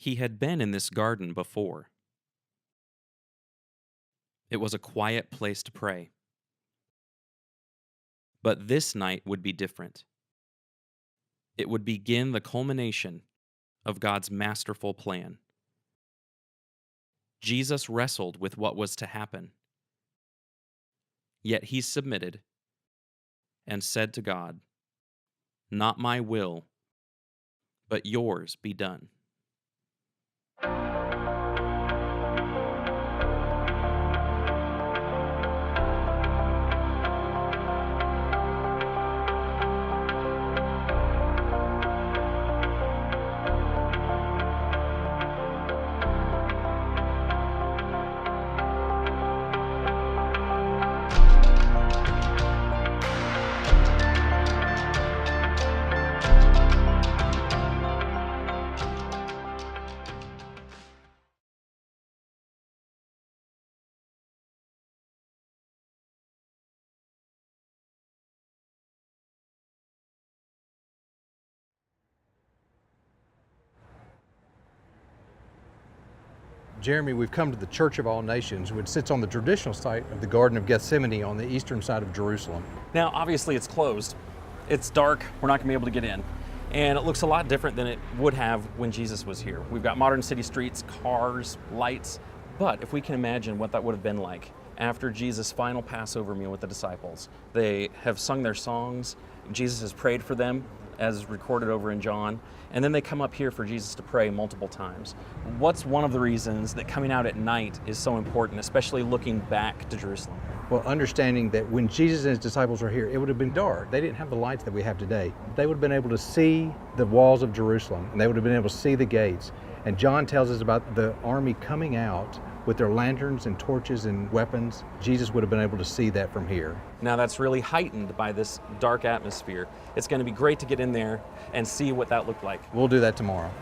He had been in this garden before. It was a quiet place to pray. But this night would be different. It would begin the culmination of God's masterful plan. Jesus wrestled with what was to happen. Yet he submitted and said to God, "Not my will, but yours be done." Jeremy, we've come to the Church of All Nations, which sits on the traditional site of the Garden of Gethsemane on the eastern side of Jerusalem. Now, obviously it's closed. It's dark, we're not gonna be able to get in. And it looks a lot different than it would have when Jesus was here. We've got modern city streets, cars, lights, but if we can imagine what that would have been like after Jesus' final Passover meal with the disciples. They have sung their songs, Jesus has prayed for them, as recorded over in John, and then they come up here for Jesus to pray multiple times. What's one of the reasons that coming out at night is so important, especially looking back to Jerusalem? Well, understanding that when Jesus and his disciples were here, it would have been dark. They didn't have the lights that we have today. They would have been able to see the walls of Jerusalem, and they would have been able to see the gates. And John tells us about the army coming out with their lanterns and torches and weapons. Jesus would have been able to see that from here. Now that's really heightened by this dark atmosphere. It's going to be great to get in there and see what that looked like. We'll do that tomorrow.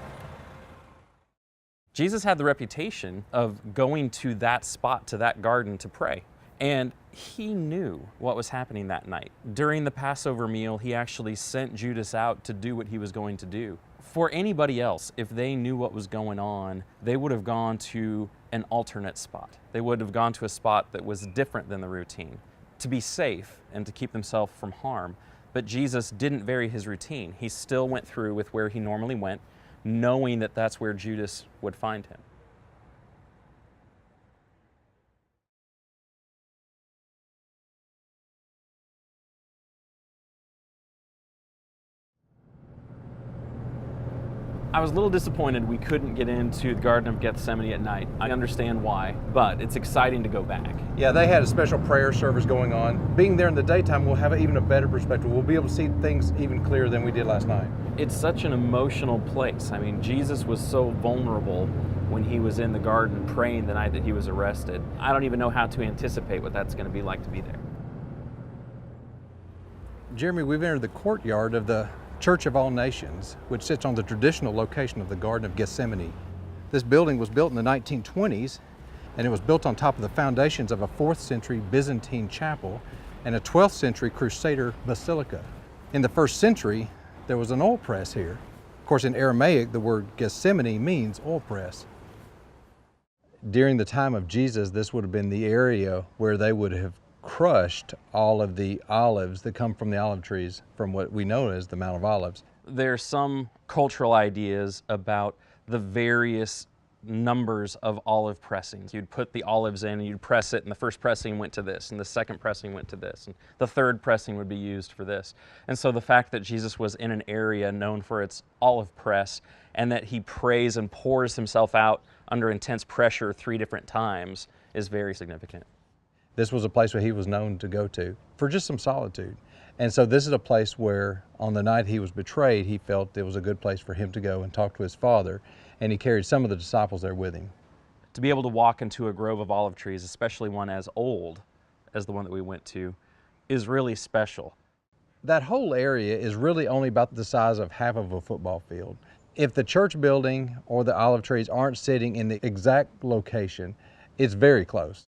Jesus had the reputation of going to that spot, to that garden to pray. And he knew what was happening that night. During the Passover meal, he actually sent Judas out to do what he was going to do. For anybody else, if they knew what was going on, they would have gone to an alternate spot. They would have gone to a spot that was different than the routine to be safe and to keep themselves from harm. But Jesus didn't vary his routine. He still went through with where he normally went, knowing that that's where Judas would find him. I was a little disappointed we couldn't get into the Garden of Gethsemane at night. I understand why, but it's exciting to go back. Yeah, they had a special prayer service going on. Being there in the daytime, we'll have even a better perspective. We'll be able to see things even clearer than we did last night. It's such an emotional place. I mean, Jesus was so vulnerable when he was in the garden praying the night that he was arrested. I don't even know how to anticipate what that's going to be like to be there. Jeremy, we've entered the courtyard of the Church of All Nations, which sits on the traditional location of the Garden of Gethsemane. This building was built in the 1920s, and it was built on top of the foundations of a 4th century Byzantine chapel and a 12th century Crusader basilica. In the 1st century, there was an oil press here. Of course, in Aramaic, the word Gethsemane means oil press. During the time of Jesus, this would have been the area where they would have crushed all of the olives that come from the olive trees from what we know as the Mount of Olives. There's some cultural ideas about the various numbers of olive pressings. You'd put the olives in and you'd press it, and the first pressing went to this, and the second pressing went to this, and the third pressing would be used for this. And so the fact that Jesus was in an area known for its olive press, and that he prays and pours himself out under intense pressure 3 different times is very significant. This was a place where he was known to go to for just some solitude. And so this is a place where on the night he was betrayed, he felt it was a good place for him to go and talk to his Father, and he carried some of the disciples there with him. To be able to walk into a grove of olive trees, especially one as old as the one that we went to, is really special. That whole area is really only about the size of half of a football field. If the church building or the olive trees aren't sitting in the exact location, it's very close.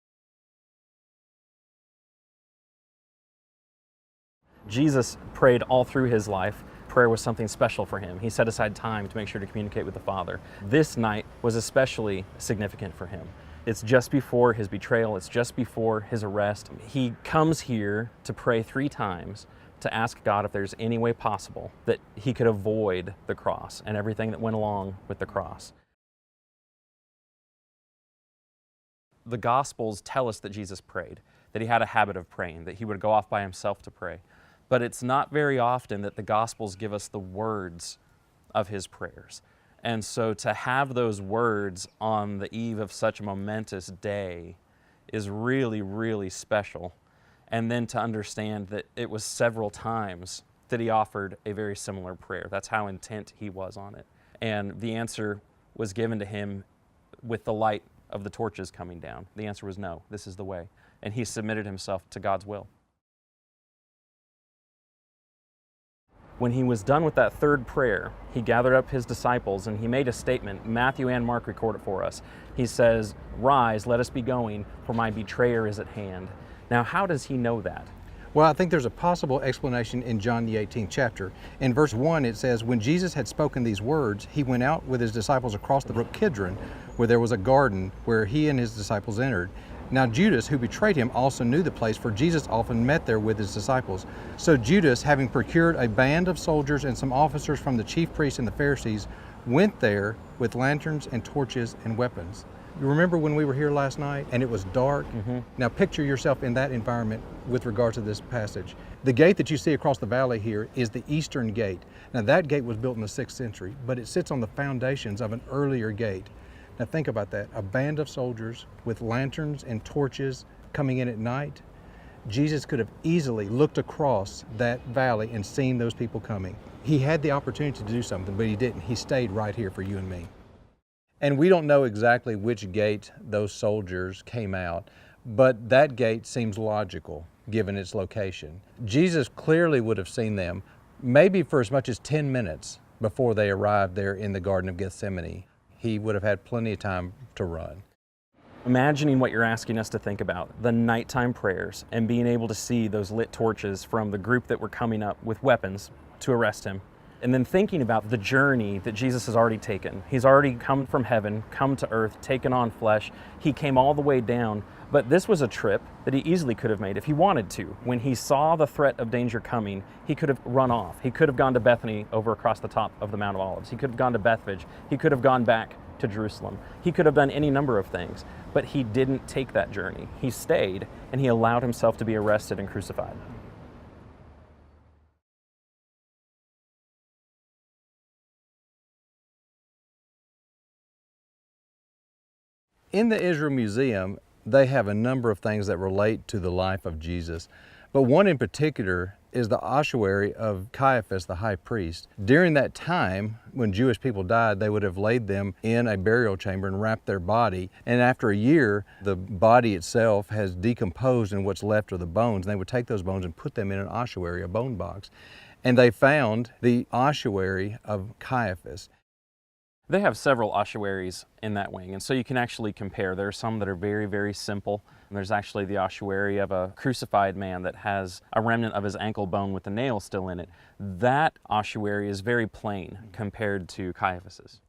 Jesus prayed all through his life, prayer was something special for him. He set aside time to make sure to communicate with the Father. This night was especially significant for him. It's just before his betrayal. It's just before his arrest. He comes here to pray 3 times to ask God if there's any way possible that he could avoid the cross and everything that went along with the cross. The Gospels tell us that Jesus prayed, that he had a habit of praying, that he would go off by himself to pray. But it's not very often that the Gospels give us the words of his prayers. And so to have those words on the eve of such a momentous day is really, really special. And then to understand that it was several times that he offered a very similar prayer. That's how intent he was on it. And the answer was given to him with the light of the torches coming down. The answer was no, this is the way. And he submitted himself to God's will. When he was done with that third prayer, he gathered up his disciples and he made a statement. Matthew and Mark record it for us. He says, "Rise, let us be going, for my betrayer is at hand." Now, how does he know that? Well, I think there's a possible explanation in John the 18th chapter. In verse 1, it says, "When Jesus had spoken these words, he went out with his disciples across the brook Kidron, where there was a garden where he and his disciples entered. Now Judas, who betrayed him, also knew the place, for Jesus often met there with his disciples. So Judas, having procured a band of soldiers and some officers from the chief priests and the Pharisees, went there with lanterns and torches and weapons." You remember when we were here last night and it was dark? Now picture yourself in that environment with regard to this passage. The gate that you see across the valley here is the eastern gate. Now that gate was built in the 6th century, but it sits on the foundations of an earlier gate. Now think about that, a band of soldiers with lanterns and torches coming in at night. Jesus could have easily looked across that valley and seen those people coming. He had the opportunity to do something, but he didn't. He stayed right here for you and me. And we don't know exactly which gate those soldiers came out, but that gate seems logical given its location. Jesus clearly would have seen them maybe for as much as 10 minutes before they arrived there in the Garden of Gethsemane. He would have had plenty of time to run. Imagining what you're asking us to think about, the nighttime prayers, and being able to see those lit torches from the group that were coming up with weapons to arrest him. And then thinking about the journey that Jesus has already taken. He's already come from heaven, come to earth, taken on flesh. He came all the way down, but this was a trip that he easily could have made if he wanted to. When he saw the threat of danger coming, he could have run off. He could have gone to Bethany over across the top of the Mount of Olives. He could have gone to Bethphage. He could have gone back to Jerusalem. He could have done any number of things, but he didn't take that journey. He stayed and he allowed himself to be arrested and crucified. In the Israel Museum, they have a number of things that relate to the life of Jesus, but one in particular is the ossuary of Caiaphas, the high priest. During that time, when Jewish people died, they would have laid them in a burial chamber and wrapped their body, and after a year, the body itself has decomposed and what's left are the bones, and they would take those bones and put them in an ossuary, a bone box, and they found the ossuary of Caiaphas. They have several ossuaries in that wing, and so you can actually compare. There are some that are very, very simple. And there's actually the ossuary of a crucified man that has a remnant of his ankle bone with the nail still in it. That ossuary is very plain compared to Caiaphas's.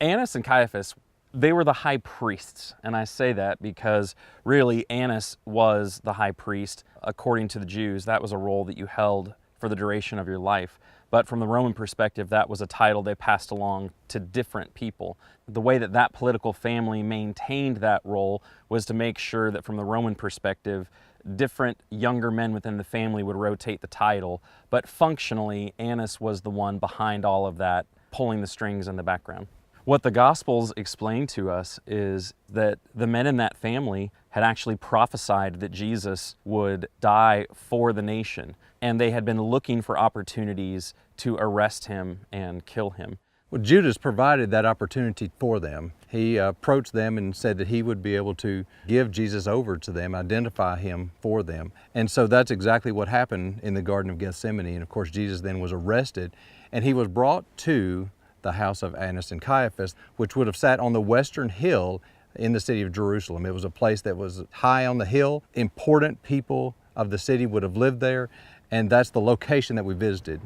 Annas and Caiaphas, they were the high priests, and I say that because really Annas was the high priest. According to the Jews, that was a role that you held for the duration of your life. But from the Roman perspective, that was a title they passed along to different people. The way that that political family maintained that role was to make sure that from the Roman perspective, different younger men within the family would rotate the title. But functionally, Annas was the one behind all of that, pulling the strings in the background. What the Gospels explain to us is that the men in that family had actually prophesied that Jesus would die for the nation, and they had been looking for opportunities to arrest him and kill him. Well, Judas provided that opportunity for them. He approached them and said that he would be able to give Jesus over to them, identify him for them. And so that's exactly what happened in the Garden of Gethsemane. And of course, Jesus then was arrested, and he was brought to the house of Annas and Caiaphas, which would have sat on the western hill in the city of Jerusalem. It was a place that was high on the hill. Important people of the city would have lived there, and that's the location that we visited.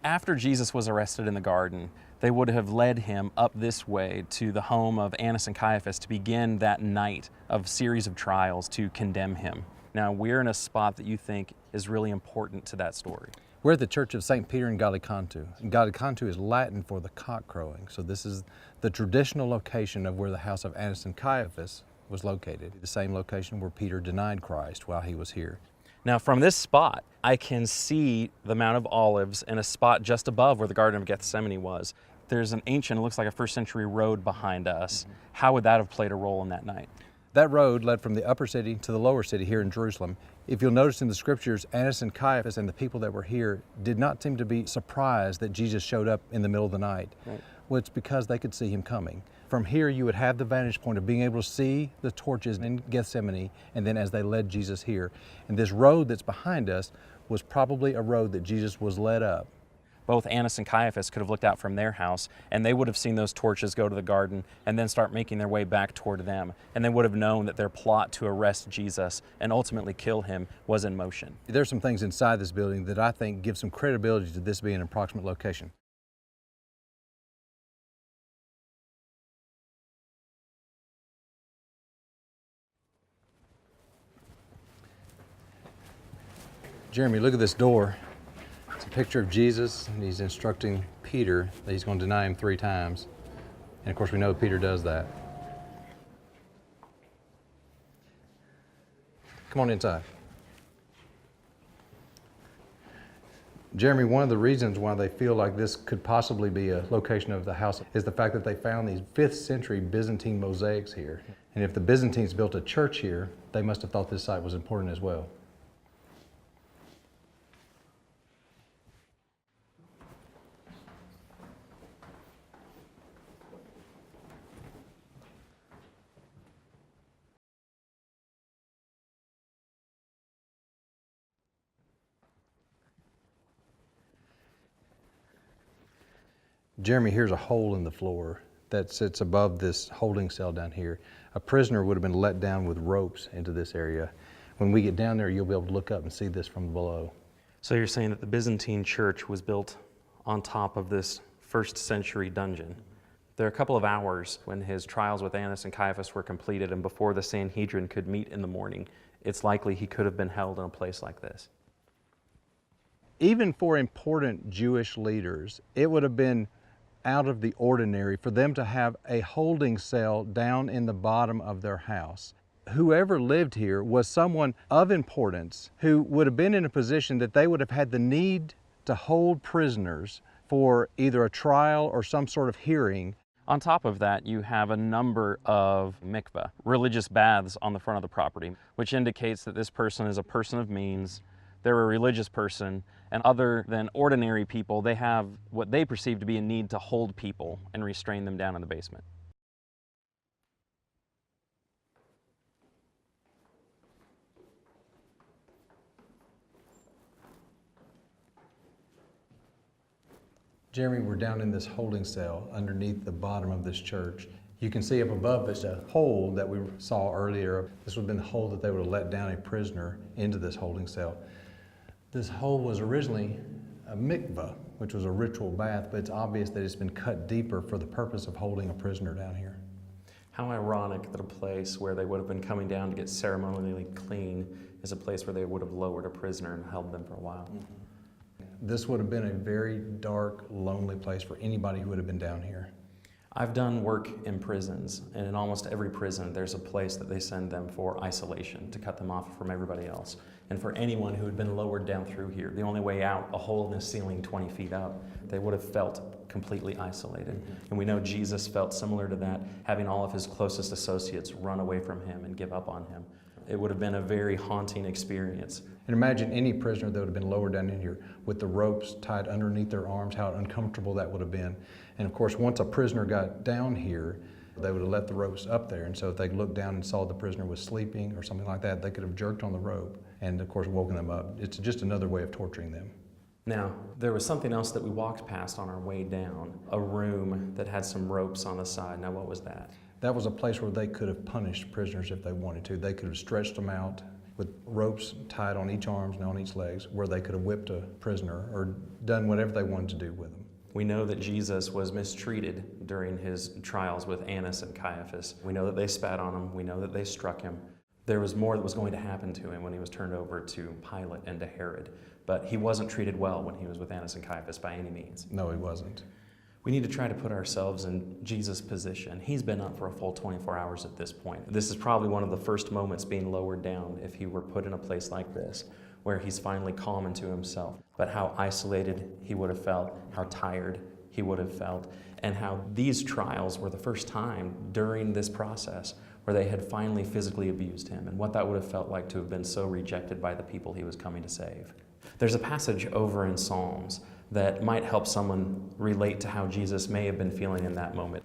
After Jesus was arrested in the garden, they would have led him up this way to the home of Annas and Caiaphas to begin that night of series of trials to condemn him. Now, we're in a spot that you think is really important to that story. We're at the Church of St. Peter in Gallicantu. And Gallicantu is Latin for the cock crowing. So this is the traditional location of where the house of Annas and Caiaphas was located, the same location where Peter denied Christ while he was here. Now, from this spot, I can see the Mount of Olives and a spot just above where the Garden of Gethsemane was. There's an ancient, it looks like a first century road behind us. How would that have played a role in that night? That road led from the upper city to the lower city here in Jerusalem. If you'll notice in the scriptures, Annas and Caiaphas and the people that were here did not seem to be surprised that Jesus showed up in the middle of the night. Right. Well, it's because they could see him coming. From here, you would have the vantage point of being able to see the torches in Gethsemane, and then as they led Jesus here. And this road that's behind us was probably a road that Jesus was led up. Both Annas and Caiaphas could have looked out from their house, and they would have seen those torches go to the garden and then start making their way back toward them. And they would have known that their plot to arrest Jesus and ultimately kill him was in motion. There's some things inside this building that I think give some credibility to this being an approximate location. Jeremy, look at this door. It's a picture of Jesus, and he's instructing Peter that he's going to deny him 3 times. And of course, we know Peter does that. Come on inside. Jeremy, one of the reasons why they feel like this could possibly be a location of the house is the fact that they found these 5th century Byzantine mosaics here. And if the Byzantines built a church here, they must have thought this site was important as well. Jeremy, here's a hole in the floor that sits above this holding cell down here. A prisoner would have been let down with ropes into this area. When we get down there, you'll be able to look up and see this from below. So you're saying that the Byzantine church was built on top of this 1st century dungeon. There are a couple of hours when his trials with Annas and Caiaphas were completed and before the Sanhedrin could meet in the morning. It's likely he could have been held in a place like this. Even for important Jewish leaders, it would have been out of the ordinary for them to have a holding cell down in the bottom of their house. Whoever lived here was someone of importance who would have been in a position that they would have had the need to hold prisoners for either a trial or some sort of hearing. On top of that, you have a number of mikveh, religious baths on the front of the property, which indicates that this person is a person of means, they're a religious person, and other than ordinary people, they have what they perceive to be a need to hold people and restrain them down in the basement. Jeremy, we're down in this holding cell underneath the bottom of this church. You can see up above us a hole that we saw earlier. This would have been the hole that they would have let down a prisoner into this holding cell. This hole was originally a mikveh, which was a ritual bath, but it's obvious that it's been cut deeper for the purpose of holding a prisoner down here. How ironic that a place where they would have been coming down to get ceremonially clean is a place where they would have lowered a prisoner and held them for a while. This would have been a very dark, lonely place for anybody who would have been down here. I've done work in prisons, and in almost every prison there's a place that they send them for isolation, to cut them off from everybody else. And for anyone who had been lowered down through here, the only way out, a hole in the ceiling 20 feet up, they would have felt completely isolated. And we know Jesus felt similar to that, having all of his closest associates run away from him and give up on him. It would have been a very haunting experience. And imagine any prisoner that would have been lowered down in here with the ropes tied underneath their arms, how uncomfortable that would have been. And of course, once a prisoner got down here, they would have let the ropes up there. And so if they looked down and saw the prisoner was sleeping or something like that, they could have jerked on the rope and of course woken them up. It's just another way of torturing them. Now, there was something else that we walked past on our way down, a room that had some ropes on the side. Now, what was that? That was a place where they could have punished prisoners if they wanted to. They could have stretched them out with ropes tied on each arms and on each legs, where they could have whipped a prisoner or done whatever they wanted to do with them. We know that Jesus was mistreated during his trials with Annas and Caiaphas. We know that they spat on him. We know that they struck him. There was more that was going to happen to him when he was turned over to Pilate and to Herod. But he wasn't treated well when he was with Annas and Caiaphas by any means. No, he wasn't. We need to try to put ourselves in Jesus' position. He's been up for a full 24 hours at this point. This is probably one of the first moments being lowered down if he were put in a place like this, where he's finally calm into himself. But how isolated he would have felt, how tired he would have felt, and how these trials were the first time during this process where they had finally physically abused him, and what that would have felt like to have been so rejected by the people he was coming to save. There's a passage over in Psalms that might help someone relate to how Jesus may have been feeling in that moment.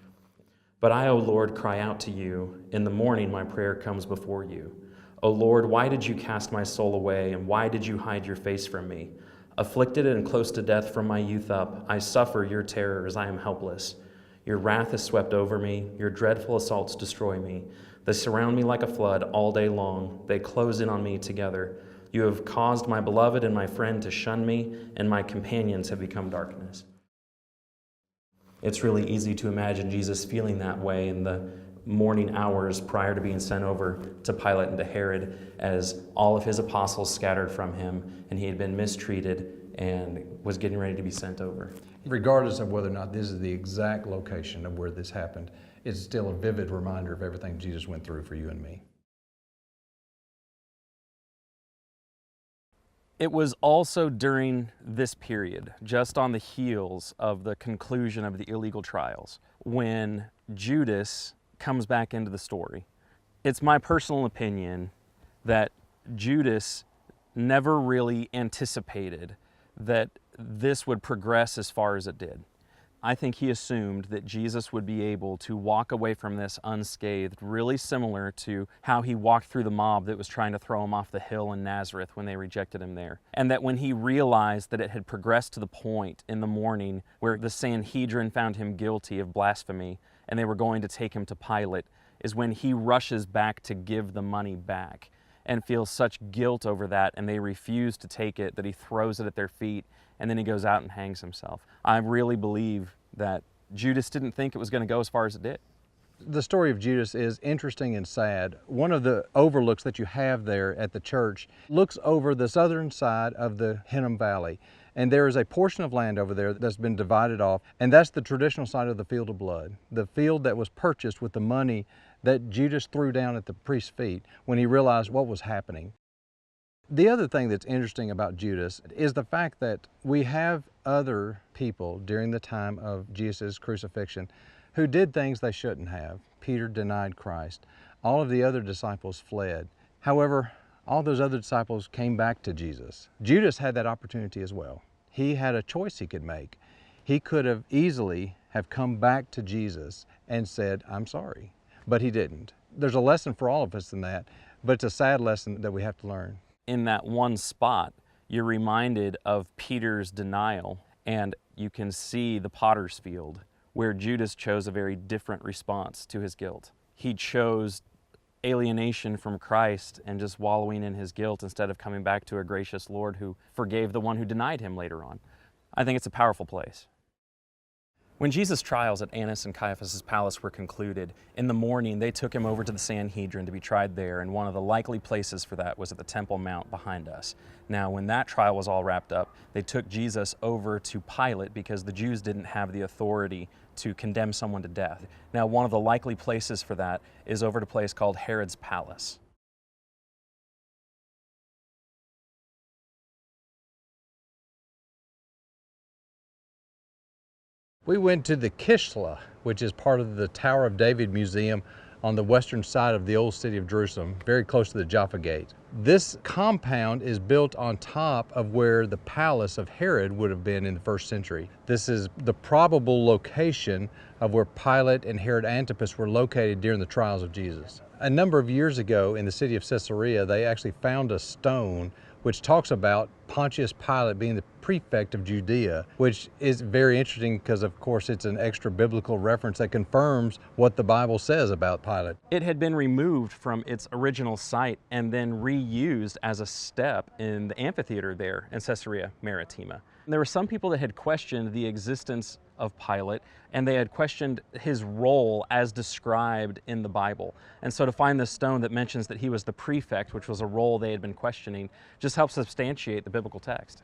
But I, O Lord, cry out to you. In the morning my prayer comes before you. O Lord, why did you cast my soul away, and why did you hide your face from me? Afflicted and close to death from my youth up, I suffer your terrors, I am helpless. Your wrath has swept over me, your dreadful assaults destroy me. They surround me like a flood all day long, they close in on me together. You have caused my beloved and my friend to shun me, and my companions have become darkness. It's really easy to imagine Jesus feeling that way in the morning hours prior to being sent over to Pilate and to Herod, as all of his apostles scattered from him, and he had been mistreated and was getting ready to be sent over. Regardless of whether or not this is the exact location of where this happened, it's still a vivid reminder of everything Jesus went through for you and me. It was also during this period, just on the heels of the conclusion of the illegal trials, when Judas comes back into the story. It's my personal opinion that Judas never really anticipated that this would progress as far as it did. I think he assumed that Jesus would be able to walk away from this unscathed, really similar to how he walked through the mob that was trying to throw him off the hill in Nazareth when they rejected him there. And that when he realized that it had progressed to the point in the morning where the Sanhedrin found him guilty of blasphemy and they were going to take him to Pilate, is when he rushes back to give the money back and feels such guilt over that, and they refuse to take it, that he throws it at their feet, and then he goes out and hangs himself. I really believe that Judas didn't think it was going to go as far as it did. The story of Judas is interesting and sad. One of the overlooks that you have there at the church looks over the southern side of the Hinnom Valley. And there is a portion of land over there that's been divided off, and that's the traditional site of the field of blood, the field that was purchased with the money that Judas threw down at the priest's feet when he realized what was happening. The other thing that's interesting about Judas is the fact that we have other people during the time of Jesus' crucifixion who did things they shouldn't have. Peter denied Christ. All of the other disciples fled. However, all those other disciples came back to Jesus. Judas had that opportunity as well. He had a choice he could make. He could have easily have come back to Jesus and said, I'm sorry, but he didn't. There's a lesson for all of us in that, but it's a sad lesson that we have to learn. In that one spot, you're reminded of Peter's denial, and you can see the potter's field where Judas chose a very different response to his guilt. He chose alienation from Christ and just wallowing in his guilt instead of coming back to a gracious Lord who forgave the one who denied him later on. I think it's a powerful place. When Jesus' trials at Annas and Caiaphas' palace were concluded, in the morning they took him over to the Sanhedrin to be tried there, and one of the likely places for that was at the Temple Mount behind us. Now, when that trial was all wrapped up, they took Jesus over to Pilate because the Jews didn't have the authority to condemn someone to death. Now, one of the likely places for that is over at a place called Herod's Palace. We went to the Kishla, which is part of the Tower of David Museum on the western side of the old city of Jerusalem, very close to the Jaffa Gate. This compound is built on top of where the palace of Herod would have been in the first century. This is the probable location of where Pilate and Herod Antipas were located during the trials of Jesus. A number of years ago in the city of Caesarea, they actually found a stone which talks about Pontius Pilate being the prefect of Judea, which is very interesting because, of course, it's an extra biblical reference that confirms what the Bible says about Pilate. It had been removed from its original site and then reused as a step in the amphitheater there in Caesarea Maritima. And there were some people that had questioned the existence of Pilate, and they had questioned his role as described in the Bible. And so to find this stone that mentions that he was the prefect, which was a role they had been questioning, just helps substantiate the biblical text.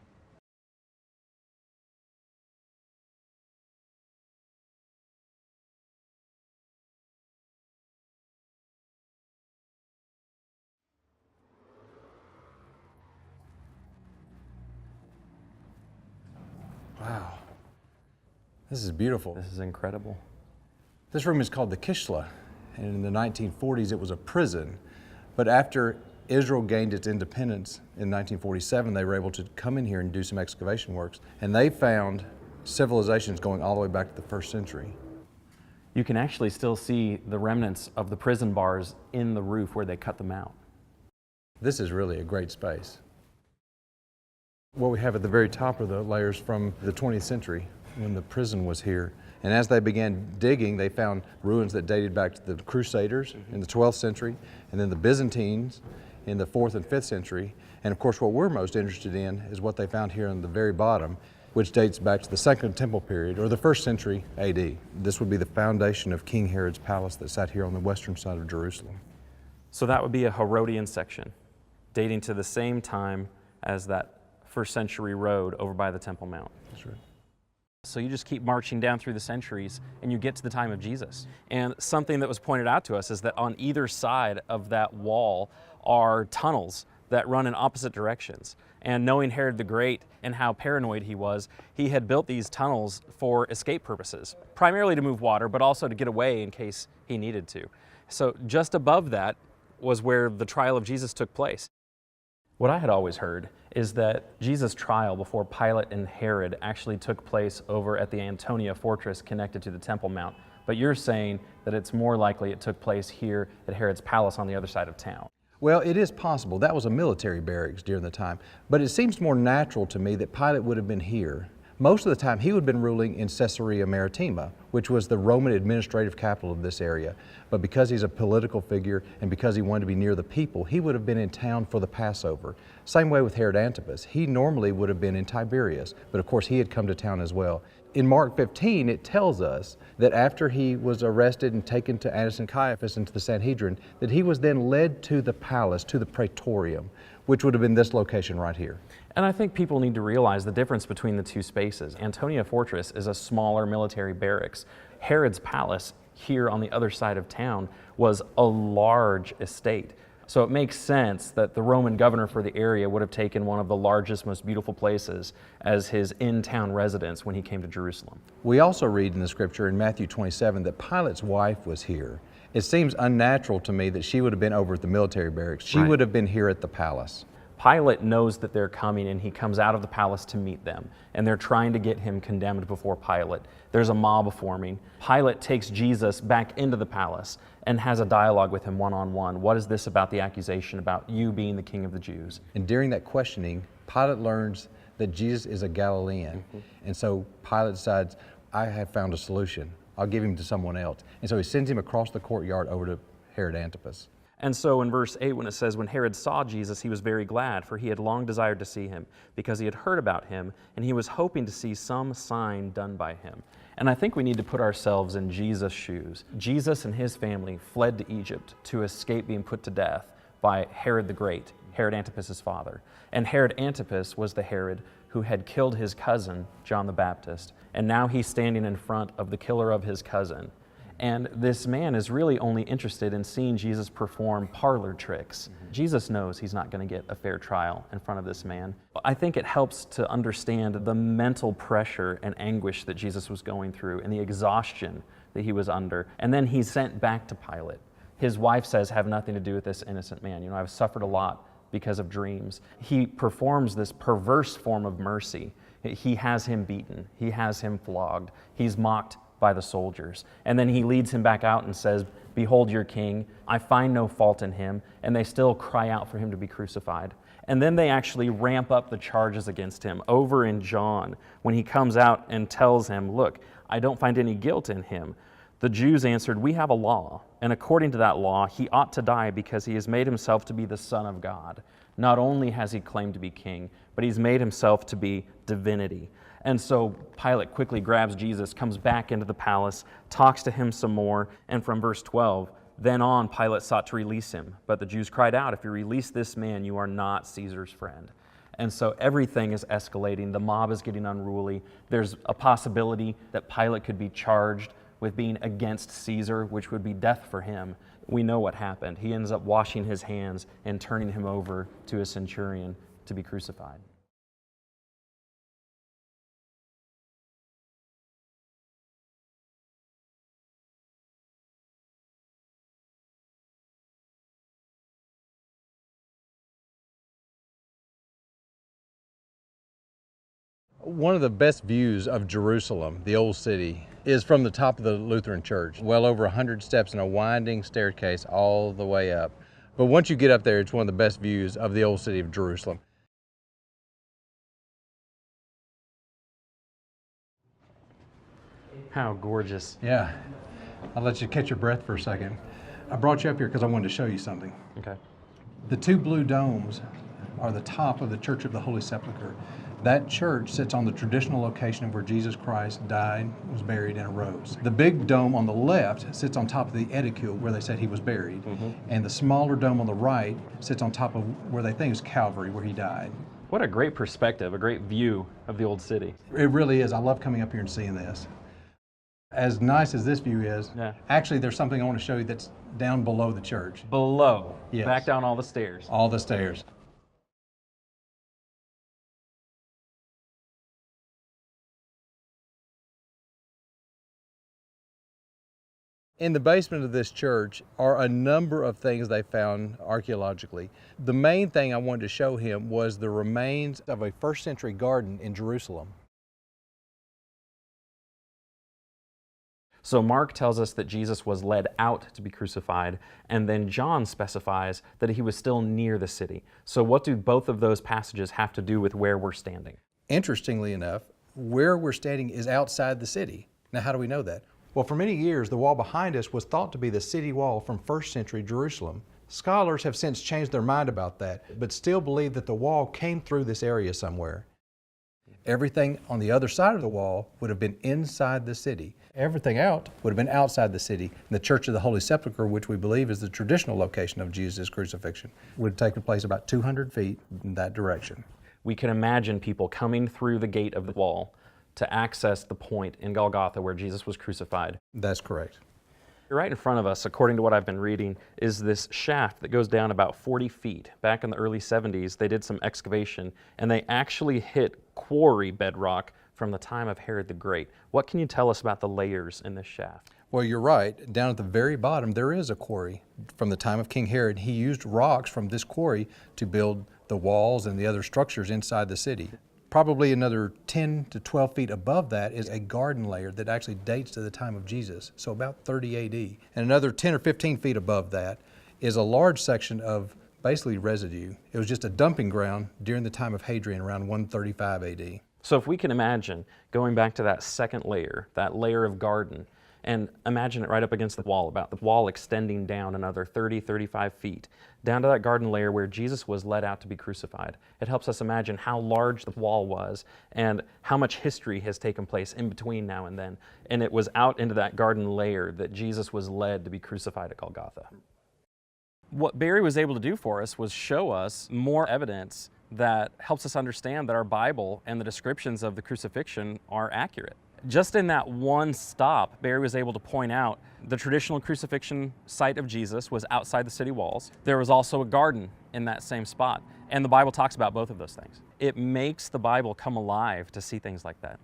Wow, this is beautiful. This is incredible. This room is called the Kishla, and in the 1940s it was a prison. But after Israel gained its independence in 1947, they were able to come in here and do some excavation works, and they found civilizations going all the way back to the 1st century. You can actually still see the remnants of the prison bars in the roof where they cut them out. This is really a great space. What we have at the very top are the layers from the 20th century when the prison was here. And as they began digging, they found ruins that dated back to the Crusaders in the 12th century, and then the Byzantines in the 4th and 5th century. And of course, what we're most interested in is what they found here on the very bottom, which dates back to the Second Temple period, or the 1st century AD. This would be the foundation of King Herod's palace that sat here on the western side of Jerusalem. So that would be a Herodian section, dating to the same time as that 1st century road over by the Temple Mount. That's right. So you just keep marching down through the centuries and you get to the time of Jesus. And something that was pointed out to us is that on either side of that wall are tunnels that run in opposite directions. And knowing Herod the Great and how paranoid he was, he had built these tunnels for escape purposes, primarily to move water, but also to get away in case he needed to. So just above that was where the trial of Jesus took place. What I had always heard is that Jesus' trial before Pilate and Herod actually took place over at the Antonia fortress connected to the Temple Mount. But you're saying that it's more likely it took place here at Herod's palace on the other side of town. Well, it is possible. That was a military barracks during the time. But it seems more natural to me that Pilate would have been here. Most of the time, he would have been ruling in Caesarea Maritima, which was the Roman administrative capital of this area. But because he's a political figure and because he wanted to be near the people, he would have been in town for the Passover. Same way with Herod Antipas. He normally would have been in Tiberias, but of course he had come to town as well. In Mark 15, it tells us that after he was arrested and taken to Annas and Caiaphas and to the Sanhedrin, that he was then led to the palace, to the praetorium, which would have been this location right here. And I think people need to realize the difference between the two spaces. Antonia Fortress is a smaller military barracks. Herod's palace here on the other side of town was a large estate. So it makes sense that the Roman governor for the area would have taken one of the largest, most beautiful places as his in-town residence when he came to Jerusalem. We also read in the scripture in Matthew 27 that Pilate's wife was here. It seems unnatural to me that she would have been over at the military barracks. She would have been here at the palace. Pilate knows that they're coming and he comes out of the palace to meet them, and they're trying to get him condemned before Pilate. There's a mob forming. Pilate takes Jesus back into the palace and has a dialogue with him one-on-one. What is this about the accusation about you being the king of the Jews? And during that questioning, Pilate learns that Jesus is a Galilean. And so Pilate decides, I have found a solution. I'll give him to someone else. And so he sends him across the courtyard over to Herod Antipas. And so in verse 8, when it says, when Herod saw Jesus, he was very glad, for he had long desired to see him, because he had heard about him, and he was hoping to see some sign done by him. And I think we need to put ourselves in Jesus' shoes. Jesus and his family fled to Egypt to escape being put to death by Herod the Great, Herod Antipas' father. And Herod Antipas was the Herod who had killed his cousin, John the Baptist. And now he's standing in front of the killer of his cousin. And this man is really only interested in seeing Jesus perform parlor tricks. Jesus knows he's not going to get a fair trial in front of this man. I think it helps to understand the mental pressure and anguish that Jesus was going through and the exhaustion that he was under. And then he's sent back to Pilate. His wife says, have nothing to do with this innocent man. You know, I've suffered a lot because of dreams. He performs this perverse form of mercy. He has him beaten. He has him flogged. He's mocked by the soldiers. And then he leads him back out and says, behold your king. I find no fault in him. And they still cry out for him to be crucified. And then they actually ramp up the charges against him over in John when he comes out and tells him, look, I don't find any guilt in him. The Jews answered, we have a law, and according to that law, he ought to die because he has made himself to be the Son of God. Not only has he claimed to be king, but he's made himself to be divinity. And so Pilate quickly grabs Jesus, comes back into the palace, talks to him some more, and from verse 12, then on Pilate sought to release him. But the Jews cried out, if you release this man, you are not Caesar's friend. And so everything is escalating. The mob is getting unruly. There's a possibility that Pilate could be charged with being against Caesar, which would be death for him. We know what happened. He ends up washing his hands and turning him over to a centurion to be crucified. One of the best views of Jerusalem, the old city, is from the top of the Lutheran Church. Well over 100 steps and a winding staircase all the way up. But once you get up there, it's one of the best views of the old city of Jerusalem. How gorgeous. Yeah, I'll let you catch your breath for a second. I brought you up here because I wanted to show you something. Okay. The two blue domes are the top of the Church of the Holy Sepulchre. That church sits on the traditional location of where Jesus Christ died, was buried, and arose. The big dome on the left sits on top of the edicule where they said he was buried. And the smaller dome on the right sits on top of where they think is Calvary, where he died. What a great perspective, a great view of the old city. It really is. I love coming up here and seeing this. As nice as this view is, actually there's something I want to show you that's down below the church. Below, Yes. back down all the stairs. All the stairs. In the basement of this church are a number of things they found archaeologically. The main thing I wanted to show him was the remains of a first century garden in Jerusalem. So Mark tells us that Jesus was led out to be crucified, and then John specifies that he was still near the city. So what do both of those passages have to do with where we're standing? Interestingly enough, where we're standing is outside the city. Now, how do we know that? Well, for many years, the wall behind us was thought to be the city wall from first century Jerusalem. Scholars have since changed their mind about that, but still believe that the wall came through this area somewhere. Everything on the other side of the wall would have been inside the city. Everything out would have been outside the city. And the Church of the Holy Sepulchre, which we believe is the traditional location of Jesus' crucifixion, would have taken place about 200 feet in that direction. We can imagine people coming through the gate of the wall to access the point in Golgotha where Jesus was crucified. That's correct. Right in front of us, according to what I've been reading, is this shaft that goes down about 40 feet. Back in the early 70s, they did some excavation, and they actually hit quarry bedrock from the time of Herod the Great. What can you tell us about the layers in this shaft? Well, you're right. Down at the very bottom, there is a quarry. From the time of King Herod, he used rocks from this quarry to build the walls and the other structures inside the city. Probably another 10 to 12 feet above that is a garden layer that actually dates to the time of Jesus, so about 30 AD. And another 10 or 15 feet above that is a large section of basically residue. It was just a dumping ground during the time of Hadrian around 135 AD. So if we can imagine going back to that second layer, that layer of garden, and imagine it right up against the wall, about the wall extending down another 30, 35 feet, down to that garden layer where Jesus was led out to be crucified. It helps us imagine how large the wall was and how much history has taken place in between now and then. And it was out into that garden layer that Jesus was led to be crucified at Golgotha. What Barry was able to do for us was show us more evidence that helps us understand that our Bible and the descriptions of the crucifixion are accurate. Just in that one stop, Barry was able to point out the traditional crucifixion site of Jesus was outside the city walls. There was also a garden in that same spot, and the Bible talks about both of those things. It makes the Bible come alive to see things like that.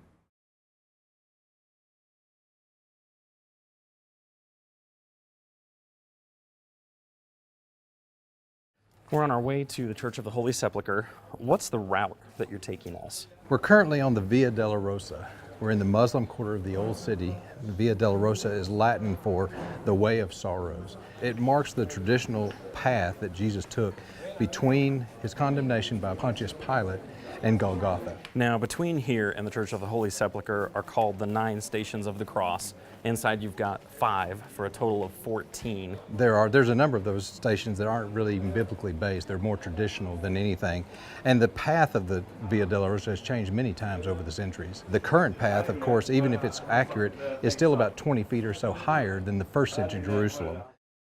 We're on our way to the Church of the Holy Sepulchre. What's the route that you're taking us? We're currently on the Via Dolorosa. We're in the Muslim quarter of the Old City. The Via Dolorosa is Latin for the Way of Sorrows. It marks the traditional path that Jesus took between his condemnation by Pontius Pilate and Golgotha. Now, between here and the Church of the Holy Sepulchre are called the 9 Stations of the Cross. Inside you've got 5 for a total of 14. There's a number of those stations that aren't really even biblically based. They're more traditional than anything. And the path of the Via Dolorosa has changed many times over the centuries. The current path, of course, even if it's accurate, is still about 20 feet or so higher than the first century Jerusalem.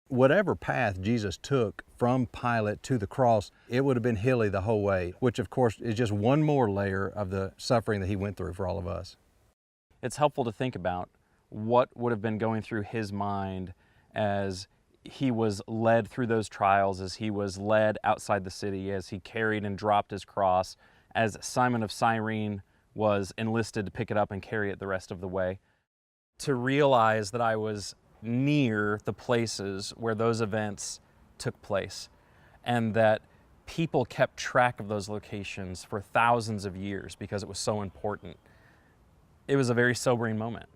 Whatever path Jesus took from Pilate to the cross, it would have been hilly the whole way, which of course is just one more layer of the suffering that he went through for all of us. It's helpful to think about what would have been going through his mind as he was led through those trials, as he was led outside the city, as he carried and dropped his cross, as Simon of Cyrene was enlisted to pick it up and carry it the rest of the way. To realize that I was near the places where those events took place, and that people kept track of those locations for thousands of years because it was so important. It was a very sobering moment.